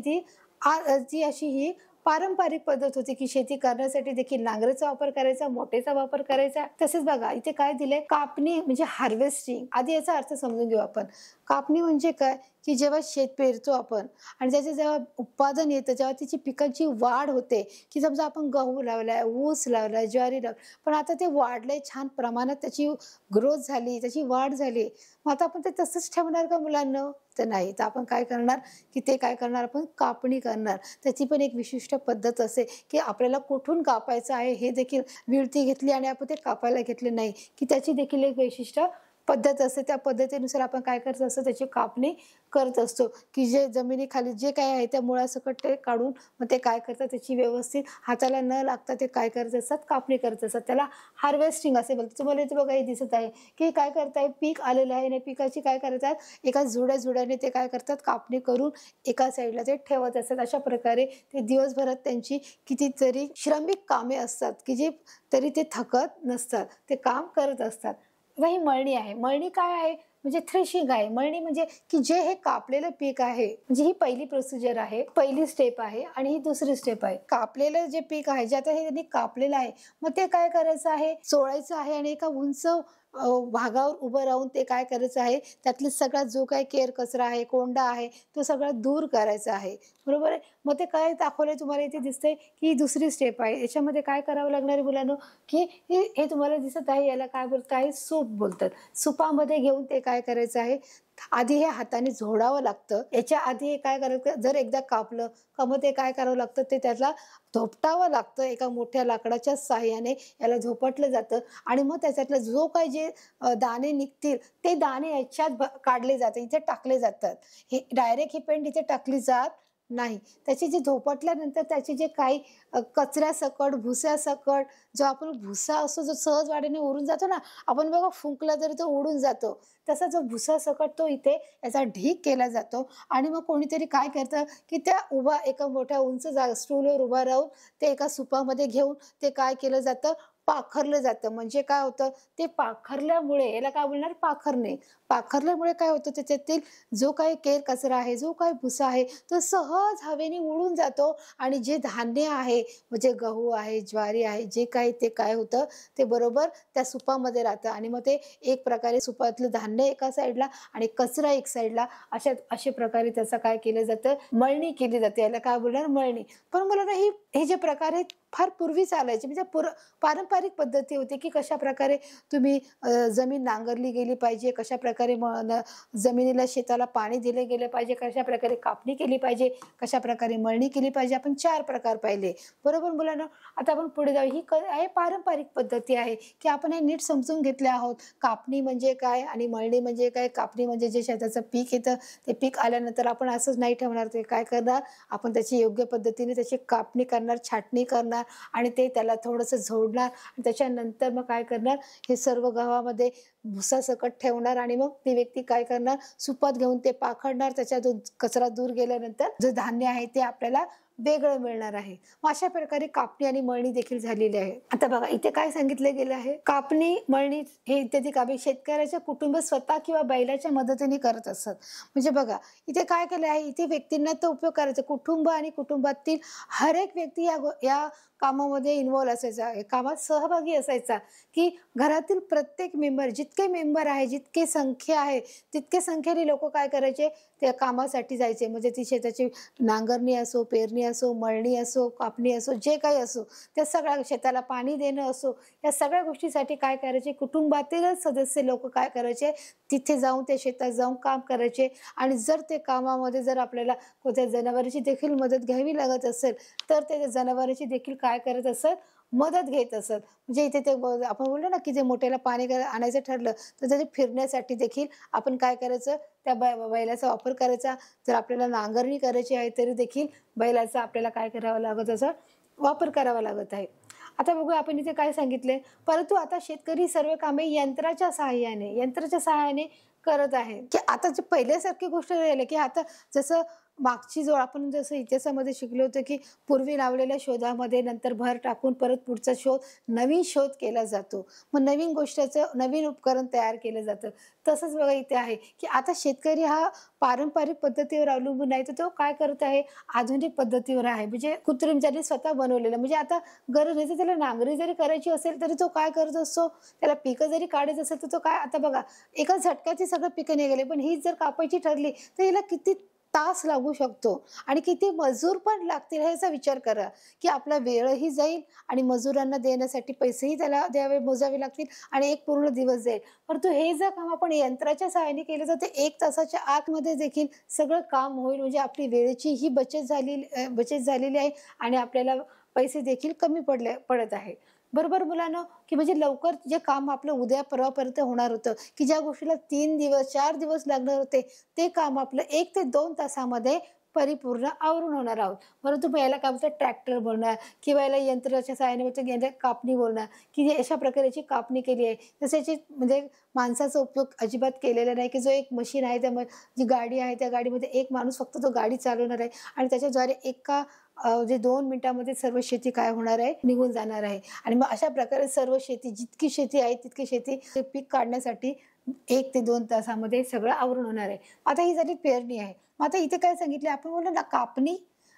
ती अशी ही पारंपरिक पद्धत होती, की शेती करण्यासाठी देखील नांगराचा वापर करायचा, मोटेचा वापर करायचा. तसेच बघा इथे काय दिलंय, कापणी म्हणजे हार्वेस्टिंग. आधी याचा अर्थ समजून घेऊ आपण. कापणी म्हणजे काय, की जेव्हा शेत पेरतो आपण आणि त्याचं जेव्हा उत्पादन येतं, जेव्हा त्याची पिकांची वाढ होते, की समजा आपण गहू लावलाय, ऊस लावलाय, ज्वारी लावली, पण आता ते वाढलंय छान प्रमाणात, त्याची ग्रोथ झाली, त्याची वाढ झाली. मग आता आपण ते तसंच ठेवणार का मुलांना? तर नाही. तर आपण काय करणार, की ते काय करणार, आपण कापणी करणार. त्याची पण एक विशिष्ट पद्धत असते, की आपल्याला कुठून कापायचं आहे हे देखील, विळती घेतली आणि आपण ते कापायला घेतले नाही, की त्याची देखील एक विशिष्ट पद्धत असते. त्या पद्धतीनुसार आपण काय करत असतो, त्याची कापणी करत असतो, की जे जमिनीखाली जे काही आहे त्या मुळासकट ते काढून मग ते काय करतात, त्याची व्यवस्थित हाताला न लागता ते काय करत असतात, कापणी करत असतात. त्याला हार्वेस्टिंग असे बोलतात. तुम्हाला इथे बघा हे दिसत आहे, की काय करताय, पीक आलेलं आहे आणि पिकाची काय करतात, एका जुड्या-जुड्याने ते काय करतात, कापणी करून एका साईडला ते ठेवत असतात. अशा प्रकारे ते दिवसभरात त्यांची कितीतरी श्रमिक कामे असतात, की जी तरी ते थकत नसतात, ते काम करत असतात. आता ही मळणी आहे. मळणी काय आहे, म्हणजे थ्रेशिंग आहे. मळणी म्हणजे की जे हे कापलेलं पीक आहे, म्हणजे ही पहिली प्रोसिजर आहे, पहिली स्टेप आहे आणि ही दुसरी स्टेप आहे. कापलेलं जे पीक आहे, जे आता हे त्यांनी कापलेलं आहे, मग ते काय करायचं आहे, चोळायचं आहे आणि एका उंच भागावर उभं राहून ते काय करायचं आहे, त्यातला सगळा जो काही केर कचरा आहे, कोंडा आहे, तो सगळा दूर करायचा आहे. बरोबर आहे. मग ते काय दाखवलंय तुम्हाला इथे दिसतंय, की ही दुसरी स्टेप आहे. याच्यामध्ये काय करावं लागणार आहे मुलांनो, की हे तुम्हाला दिसत आहे, याला काय बोलतात आहे, सूप बोलतात. सुपामध्ये घेऊन ते काय करायचं आहे, आधी हे हाताने झोडावं लागतं. याच्या आधी हे काय करायचं, जर एकदा कापलं का मग ते काय करावं लागतं, ते त्याला धोपटावं लागतं. एका मोठ्या लाकडाच्या साहाय्याने याला झोपटलं जातं आणि मग त्याच्यातलं जो काही जे दाणे निघतील ते दाणे याच्यात काढले जातात, इथे टाकले जातात. हे डायरेक्ट ही पेंड इथे टाकली जात नाही. त्याची जी धोपटल्यानंतर त्याचे जे काही कचऱ्यासकट, भुस्यासकट, जो आपण भुसा असतो जो सहज वाढीने उडून जातो ना, आपण बघा फुंकला तरी तो उडून जातो. तसा जो भुसासकट तो इथे याचा ढीग केला जातो आणि मग कोणीतरी काय करतं, की त्या एका मोठ्या उंच स्टूलवर उभा राहून ते एका सुपामध्ये घेऊन ते काय केलं जातं, पाखरलं जातं. म्हणजे काय होतं, ते पाखरल्यामुळे याला काय बोलणार, पाखरणे. पाखरल्यामुळे काय होतं, त्याच्यातील जो काही केर कचरा आहे, जो काही भुसा आहे, तो सहज हवेने उडून जातो आणि जे धान्य आहे, म्हणजे गहू आहे, ज्वारी आहे, जे काही ते काय होतं, ते बरोबर त्या सुपामध्ये राहतं आणि मग ते एक प्रकारे सुपातलं धान्य एका साईडला आणि कचरा एक साईडला, अशा प्रकारे त्याचं काय केलं जातं, मळणी केली जाते. याला काय बोलणार, मळणी. पण मला ना हे जे प्रकार आहेत फार पूर्वी चालायचे, म्हणजे पारंपरिक पद्धती होती, की कशाप्रकारे तुम्ही जमीन नांगरली गेली पाहिजे, कशाप्रकारे जमिनीला, शेताला पाणी दिले गेले पाहिजे, कशाप्रकारे कापणी केली पाहिजे, कशाप्रकारे मळणी केली पाहिजे. आपण 4 प्रकार पाहिले. बरोबर मुलांनो. आता आपण पुढे जाऊ. ही आहे पारंपरिक पद्धती आहे, की आपण हे नीट समजून घेतले आहोत. कापणी म्हणजे काय आणि मळणी म्हणजे काय. कापणी म्हणजे जे शेताचं पीक येतं, ते पीक आल्यानंतर आपण असंच नाही ठेवणार, ते काय करणार, आपण त्याची योग्य पद्धतीने त्याची कापणी करणार, छाटणी करणार आणि ते त्याला थोडंसं झोडणार आणि त्याच्यानंतर मग काय करणार, हे सर्व गव्हामध्ये भुसासकट ठेवणार आणि मग ती व्यक्ती काय करणार, सुपात घेऊन ते पाखडणार. त्याच्यातून कचरा दूर गेल्यानंतर जे धान्य आहे ते आपल्याला वेगळं मिळणार आहे. मग अशा प्रकारे कापणी आणि मळणी देखील झालेली आहे. आता बघा इथे काय सांगितले गेले आहे, कापणी मळणी हे इत्यादी कामे शेतकऱ्याचे कुटुंब स्वतः किंवा बैलाच्या मदतीने करत असतात. म्हणजे बघा इथे काय केलं आहे, इथे व्यक्तींना तो उपयोग करायचा. कुटुंब आणि कुटुंबातील हर एक व्यक्ती या कामामध्ये इन्व्हॉल्व असायचा, कामात सहभागी असायचा. की घरातील प्रत्येक मेंबर, जितके मेंबर आहे, जितके संख्या आहे तितके संख्येने लोक काय करायचे, त्या कामासाठी जायचे. म्हणजे ती शेताची नांगरणी असो, पेरणी असो, मळणी असो, कापणी असो, जे काही असो, त्या सगळ्या शेताला पाणी देणं असो, या सगळ्या गोष्टीसाठी काय करायचे, कुटुंबातीलच सदस्य लोक काय करायचे, तिथे जाऊन त्या शेतात जाऊन काम करायचे. आणि जर ते कामामध्ये जर आपल्याला कोणत्या जनावरांची देखील मदत घ्यावी लागत असेल तर ते जनावरांची देखील काय करत असत, मदत घेत असत. म्हणजे इथे ते आपण बोललो ना की जे मोठ्याला पाणी आणायचं ठरलं तर त्याचे फिरण्यासाठी देखील आपण काय करायचं, त्या बैलाचा वापर करायचा. जर आपल्याला नांगरणी करायची आहे तरी देखील बैलाचा आपल्याला काय करावं लागत, असं वापर करावा लागत आहे. आता बघूया आपण इथे काय सांगितले, परंतु आता शेतकरी सर्व कामे यंत्राच्या सहाय्याने करत आहे. की आता जे पहिल्यासारखी गोष्ट राहिली की आता जसं मागची जो आपण जसं इतिहासामध्ये शिकलो होतो की पूर्वी लावलेल्या शोधामध्ये नंतर भर टाकून परत पुढचा नवीन शोध केला जातो. मग नवीन गोष्टीचं नवीन उपकरण तयार केलं जातं. तसंच बघा इथे आहे की आता शेतकरी हा पारंपरिक पद्धतीवर अवलंबून नाही, तर तो काय करत आहे, आधुनिक पद्धतीवर आहे. म्हणजे कृत्रिम ज्यांनी स्वतः बनवलेलं. म्हणजे आता गरज नाही तर त्याला नांगरी जरी करायची असेल तरी तो काय करत असतो, त्याला पिकं जरी काढायचं असेल तर तो काय, आता बघा एका झटक्यात सगळं पिकं निघाले, पण ही जर कापायची ठरली तर हिला किती तास लागू शकतो आणि किती मजूर पण लागतील ह्याचा विचार करा. की आपला वेळही जाईल आणि मजुरांना देण्यासाठी पैसेही त्याला मोजावे लागतील आणि एक पूर्ण दिवस जाईल. परंतु हे जर काम आपण यंत्राच्या सहाय्याने केलं तर ते 1 तासाच्या आतमध्ये देखील सगळं काम होईल. म्हणजे आपली वेळेची ही बचत झालेली आहे आणि आपल्याला पैसे देखील कमी पडत आहे. बरोबर मुलांनो, की म्हणजे लवकर जे काम आपलं उद्या परवापर्यंत होणार होतं, की ज्या गोष्टीला 3 दिवस 4 दिवस लागणार होते, ते काम आपलं 1 ते 2 तासामध्ये परिपूर्ण आवरून होणार आहोत. परंतु याला काय बोलतात, ट्रॅक्टर बोलणार किंवा याला यंत्राच्या सहाय्याने कापणी बोलणार, की अशा प्रकारची कापणी केली आहे. तशाची म्हणजे माणसाचा उपयोग अजिबात केलेला नाही. की जो एक मशीन आहे, त्या जी गाडी आहे त्या गाडीमध्ये एक माणूस फक्त तो गाडी चालवणार आहे आणि त्याच्याद्वारे जे 2 मिनिटांमध्ये सर्व शेती काय होणार आहे, निघून जाणार आहे. आणि मग अशा प्रकारे सर्व शेती, जितकी शेती आहे तितकी शेती पीक काढण्यासाठी 1 ते 2 तासामध्ये सगळं आवरून होणार आहे. आता ही झाली पेरणी आहे. मग आता इथे काय सांगितले, आपण बोललो ना कापणी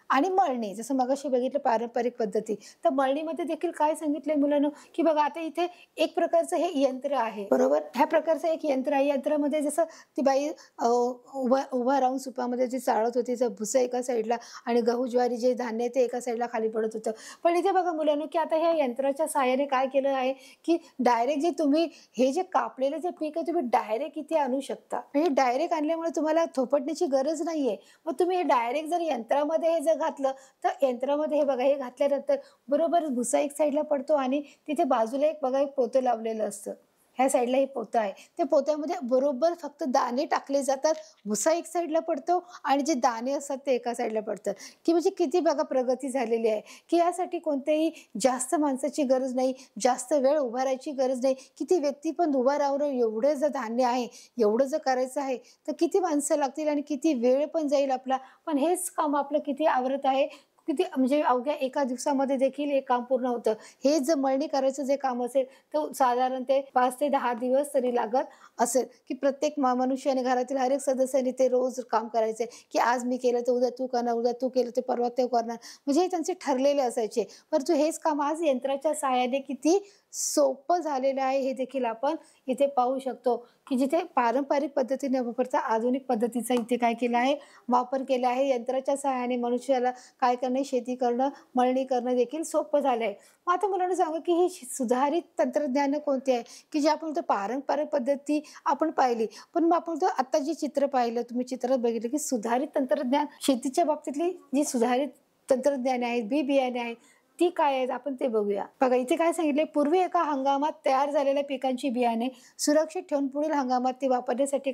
आणि मळणी, जसं मगाशी बघितलं पारंपरिक पद्धती, तर मळणीमध्ये देखील काय सांगितलंय मुलांनो, की बघा आता इथे एक प्रकारचं हे यंत्र आहे, बरोबर. ह्या प्रकारचं एक यंत्र आहे. यंत्रामध्ये जसं ती बाई उभा राहून सुपामध्ये जी चाळत होती, तर भुसा एका साईडला आणि गहू ज्वारी जे धान्य ते एका साईडला खाली पडत होतं. पण इथे बघा मुलांनो, की आता ह्या यंत्राच्या सहाय्याने काय केलं आहे, की डायरेक्ट जे तुम्ही हे जे कापलेलं जे पीक आहे तुम्ही डायरेक्ट इथे आणू शकता. म्हणजे डायरेक्ट आणल्यामुळे तुम्हाला थोपटण्याची गरज नाहीये. मग तुम्ही हे डायरेक्ट जर यंत्रामध्ये हे जर घातलं तर यंत्रामध्ये हे बघा, हे घातल्यानंतर बरोबर भुसा एक साईडला पडतो आणि तिथे बाजूला एक बघा एक पोतं लावलेलं असतं. ह्या साईडला हे पोतं आहे. त्या पोत्यामध्ये बरोबर फक्त दाणे टाकले जातात. भुसा एक साईडला पडतो आणि जे दाणे असतात ते एका साईडला पडतात. की म्हणजे किती बघा प्रगती झालेली आहे. की यासाठी कोणत्याही जास्त माणसाची गरज नाही, जास्त वेळ उभा राहायची गरज नाही. किती व्यक्ती पण उभा राहून एवढं जर धान्य आहे, एवढं जर करायचं आहे तर किती माणसं लागतील आणि किती वेळ पण जाईल आपला. पण हेच काम आपलं किती आवरत आहे, किती म्हणजे अवघ्या एका दिवसामध्ये देखील हे काम पूर्ण होतं. हे जर मळणी करायचं जे काम असेल तर साधारण ते 5 ते 10 दिवस तरी लागत असेल. की प्रत्येक मनुष्याने, घरातील हर एक सदस्याने ते रोज काम करायचे. की आज मी केलं तर उद्या तू करणार, उद्या तू केलं तर परवा ते करणार. म्हणजे हे त्यांचे ठरलेले असायचे. परंतु हेच काम आज यंत्राच्या सहाय्याने किती सोपं झालेलं आहे हे देखील आपण इथे पाहू शकतो. की जिथे पारंपरिक पद्धतीने वापरता आधुनिक पद्धतीचा इथे काय केला आहे, वापर केला आहे. यंत्राच्या सहाय्याने मनुष्याला काय करणं, शेती करणं, मळणी करणं देखील सोपं झालं आहे. मग आता मुलांना सांगू की ही सुधारित तंत्रज्ञान कोणती आहे, की जे आपण पारंपरिक पद्धती आपण पाहिली, पण मग आपण आता जे चित्र पाहिलं, तुम्ही चित्र बघितलं की सुधारित तंत्रज्ञान शेतीच्या बाबतीतली जी सुधारित तंत्रज्ञान आहेत, बियाणे आहेत ती काय आहेत आपण ते बघूया. बघा इथे काय सांगितले, पूर्वी एका हंगामात तयार झालेल्या पिकांची बियाणे सुरक्षित ठेवून पुढील हंगामात ती वापरण्यासाठी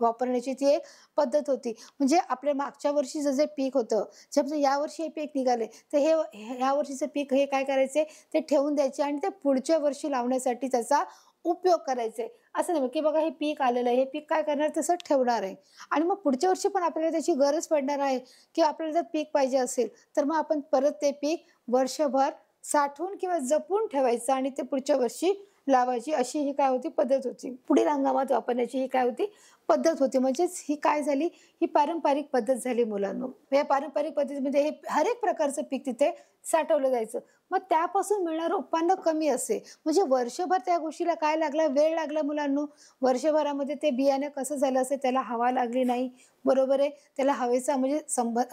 वापरण्याची ती एक पद्धत होती. म्हणजे आपल्या मागच्या वर्षीचं जे पीक होतं, जर यावर्षी हे पीक निघाले तर ह्या वर्षीचं पीक हे काय करायचे, ते ठेवून द्यायचे आणि ते पुढच्या वर्षी लावण्यासाठी त्याचा उपयोग करायचा आहे. असं नाही की बघा हे पीक आलेलं आहे, हे पीक काय करणार तसंच ठेवणार आहे आणि मग पुढच्या वर्षी पण आपल्याला त्याची गरज पडणार आहे, की आपल्याला जर पीक पाहिजे असेल, तर मग आपण परत ते पीक वर्षभर साठवून किंवा जपून ठेवायचं आणि ते पुढच्या वर्षी लावायची, अशी ही काय होती पद्धत होती. पुढील हंगामात वापरण्याची ही काय होती पद्धत होती. म्हणजेच ही काय झाली, ही पारंपरिक पद्धत झाली मुलांनो. या पारंपरिक पद्धतीमध्ये हे हर एक प्रकारचं पीक तिथे साठवलं जायचं. मग त्यापासून मिळणारं उत्पन्न कमी असे. म्हणजे वर्षभर त्या गोष्टीला काय लागला, वेळ लागला मुलांनो. वर्षभरामध्ये ते बियाणं कसं झालं असेल, त्याला हवा लागली नाही, बरोबर आहे. त्याला हवेचा म्हणजे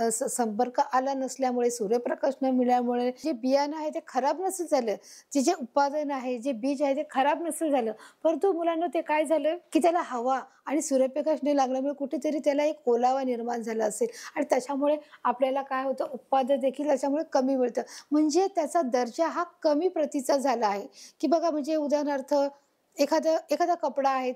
संपर्क आला नसल्यामुळे, सूर्यप्रकाश न मिळाल्यामुळे जे बियाणं आहे ते खराब नसेल झालं, जे उत्पादन आहे, जे बीज आहे ते खराब नसेल झालं. परंतु मुलांनो ते काय झालं, की त्याला हवा आणि सूर्यप्रकाश न लागल्यामुळे कुठेतरी त्याला एक ओलावा निर्माण झाला असेल आणि त्याच्यामुळे आपल्याला काय होतं, उत्पादन देखील त्याच्यामुळे कमी मिळतं. म्हणजे त्याचा दर्जा हा कमी प्रतीचा झाला आहे. की बघा म्हणजे उदाहरणार्थ एखादा एखादा कपडा आहे,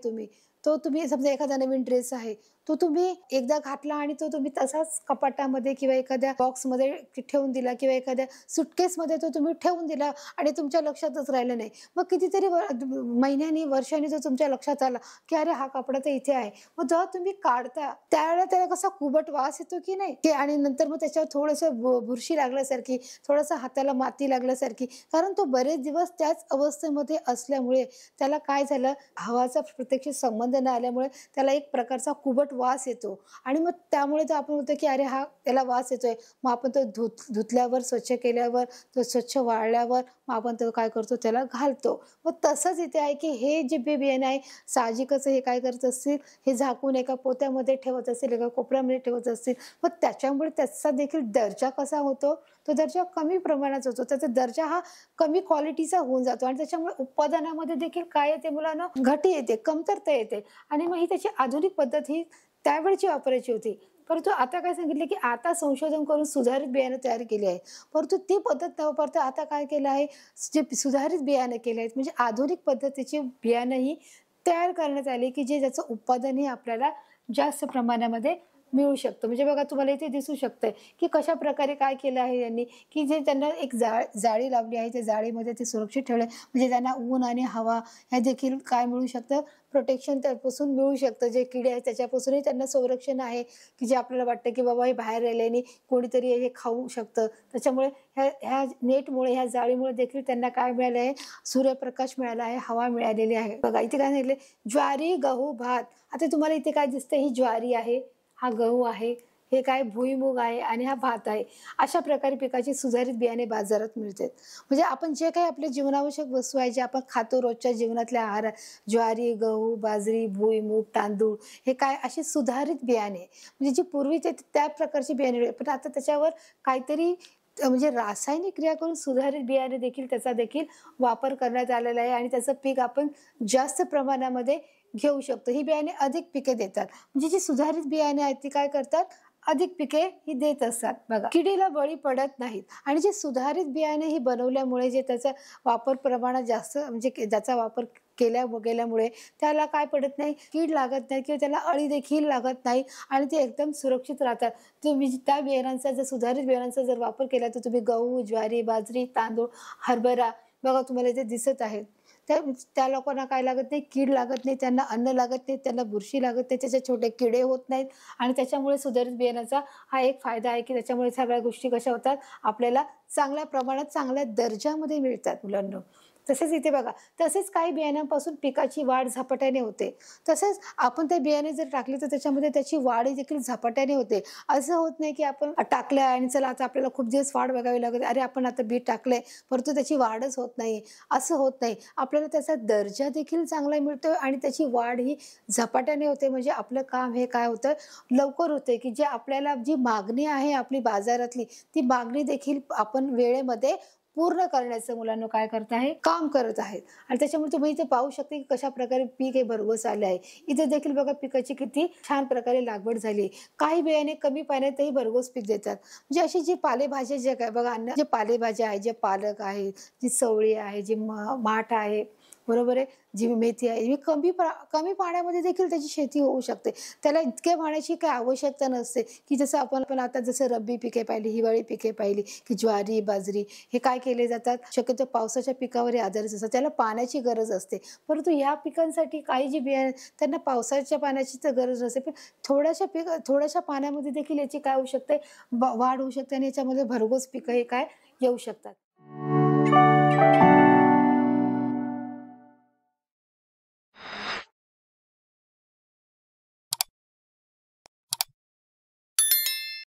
तो तुम्ही समजा एखादा नवीन ड्रेस आहे, तो तुम्ही एकदा घातला आणि तो तुम्ही तसाच कपाटामध्ये किंवा एखाद्या बॉक्समध्ये ठेवून दिला किंवा एखाद्या सुटकेसमध्ये तो तुम्ही ठेवून दिला आणि तुमच्या लक्षातच राहिलं नाही. मग कितीतरी महिन्यांनी वर्षांनी जो तुमच्या लक्षात आला, की अरे हा कपडा तर इथे आहे. मग जेव्हा तुम्ही काढता त्यावेळेला त्याला कसा कुबट वास येतो की नाही, की आणि नंतर मग त्याच्यावर थोडंसं बुरशी लागल्यासारखी, थोडंसं हाताला माती लागल्यासारखी, कारण तो बरेच दिवस त्याच अवस्थेमध्ये असल्यामुळे त्याला काय झालं, हवाचा प्रत्यक्ष संबंध न आल्यामुळे त्याला एक प्रकारचा कुबट वास येतो आणि मग त्यामुळे तर आपण होतं की अरे हा त्याला वास येतोय. मग आपण तो धुतल्यावर, स्वच्छ केल्यावर, तो स्वच्छ वाळल्यावर मग आपण तो काय करतो, त्याला घालतो. मग तसंच इथे आहे की हे जे बियाणं आहे साहजिकच हे काय करत असतील, हे झाकून एका पोत्यामध्ये ठेवत असतील, एका कोपऱ्यामध्ये ठेवत असतील. मग त्याच्यामुळे त्याचा देखील दर्जा कसा होतो, तो दर्जा कमी प्रमाणात होतो. त्याचा दर्जा हा कमी क्वालिटीचा होऊन जातो आणि त्याच्यामुळे उत्पादनामध्ये देखील काय येते मुलांना, घटी येते, कमतरता येते आणि मग ही त्याची आधुनिक पद्धत ही त्यावेळची वापरायची होती. परंतु आता काय सांगितलं, की आता संशोधन करून सुधारित बियाणं तयार केली आहे. परंतु ती पद्धत न वापरता आता काय केलं आहे, जे सुधारित बियाणं केले आहेत, म्हणजे आधुनिक पद्धतीची बियाणं ही तयार करण्यात आली, की ज्याचं उत्पादनही आपल्याला जास्त प्रमाणामध्ये मिळू शकतं. म्हणजे बघा तुम्हाला इथे दिसू शकतंय, की कशाप्रकारे काय केलं आहे यांनी, की जे त्यांना एक जाळी लावली आहे, त्या जाळीमध्ये ते सुरक्षित ठेवलं आहे. म्हणजे त्यांना ऊन आणि हवा ह्या देखील काय मिळू शकतं, प्रोटेक्शन त्यापासून मिळू शकतं. जे किडे आहेत त्याच्यापासूनही त्यांना संरक्षण आहे, की जे आपल्याला वाटतं, की बाबा हे बाहेर राहिल्याने कोणीतरी हे खाऊ शकतं. त्याच्यामुळे ह्या नेटमुळे, ह्या जाळीमुळे देखील त्यांना काय मिळालं आहे, सूर्यप्रकाश मिळाला आहे, हवा मिळालेली आहे. बघा इथे काय सांगितलं, ज्वारी, गहू, भात. आता तुम्हाला इथे काय दिसतं, ही ज्वारी आहे, हा गहू आहे, हे काय भुईमूग आहे आणि हा भात आहे. अशा प्रकारे पिकाची सुधारित बियाणे बाजारात मिळतात. म्हणजे आपण जे काही आपल्या जीवनावश्यक वस्तू आहे, जे आपण खातो रोजच्या जीवनातल्या आहारात, ज्वारी, गहू, बाजरी, भुईमूग, तांदूळ, हे काय अशी सुधारित बियाणे, म्हणजे जी पूर्वी ते त्या प्रकारची बियाणे, पण आता त्याच्यावर काहीतरी म्हणजे रासायनिक क्रिया करून सुधारित बियाणे देखील त्याचा देखील वापर करण्यात आलेला आहे आणि त्याचं पीक आपण जास्त प्रमाणामध्ये घेऊ शकतो. ही बियाणे अधिक पिके देतात. म्हणजे जी सुधारित बियाणे आहेत ती काय करतात, अधिक पिके ही देत असतात. बघा किडीला बळी पडत नाहीत आणि जे सुधारित बियाणे ही बनवल्यामुळे जे त्याचा वापर प्रमाणात जास्त, म्हणजे ज्याचा वापर गेल्यामुळे त्याला काय पडत नाही, कीड लागत नाही किंवा त्याला अळी देखील लागत नाही आणि ते एकदम सुरक्षित राहतात. तुम्ही त्या बियाणांचा जर सुधारित बियाणांचा जर वापर केला तर तुम्ही गहू, ज्वारी, बाजरी, तांदूळ, हरभरा, बघा तुम्हाला इथे दिसत आहेत, त्या लोकांना काय लागत नाही, कीड लागत नाही, त्यांना अन्न लागत नाही, त्यांना बुरशी लागत नाही, त्याचे छोटे किडे होत नाहीत आणि त्याच्यामुळे सुधारित बियाणाचा हा एक फायदा आहे, की त्याच्यामुळे सगळ्या गोष्टी कशा होतात, आपल्याला चांगल्या प्रमाणात, चांगल्या दर्जामध्ये मिळतात मुलांना. तसेच इथे बघा, तसेच काही बियाण्यांपासून पिकाची वाढ झपाट्याने होते. तसेच आपण ते बियाणे जर टाकले तर त्याच्यामध्ये त्याची वाढ देखील झपाट्याने होते. असं होत नाही की आपण टाकलं आणि चला आता आपल्याला खूप दिवस वाढ बघावी लागते, अरे आपण आता बी टाकलंय परंतु त्याची वाढच होत नाही, असं होत नाही. आपल्याला त्याचा दर्जा देखील चांगला मिळतोय आणि त्याची वाढ ही झपाट्याने होते. म्हणजे आपलं काम हे काय होतं, लवकर होते, की जे आपल्याला जी मागणी आहे आपली बाजारातली, ती मागणी देखील आपण वेळेमध्ये पूर्ण करण्याचं मुलांना काय करत आहे, काम करत आहेत. आणि त्याच्यामुळे तुम्ही इथे पाहू शकता की कशा प्रकारे पीक हे भरघोस आले आहे. इथे देखील बघा पिकाची किती छान प्रकारे लागवड झाली. काही बियाणे कमी पाण्यातही भरघोस पीक देतात. म्हणजे अशी जी पालेभाज्या जे काय बघा, अन्न जे पालेभाज्या आहे, जे पालक आहे, जी चवळी आहे, जी माठ आहे, बरोबर आहे. जी मेथी आहे, ही कमी पाण्यामध्ये देखील त्याची शेती होऊ शकते. त्याला इतक्या पाण्याची काही आवश्यकता नसते, की जसं आपण आता जसं रब्बी पिके पाहिली, हिवाळी पिके पाहिली, की ज्वारी, बाजरी हे काय केले जातात, शक्यतो पावसाच्या पिकावर हे आधारित असतात. त्याला पाण्याची गरज असते. परंतु ह्या पिकांसाठी काही जी बियाणे त्यांना पावसाच्या पाण्याची तर गरज नसते, पण थोड्याशा पाण्यामध्ये देखील याची काय होऊ शकते, वाढ होऊ शकते आणि याच्यामध्ये भरघोस पिकं हे काय येऊ शकतात.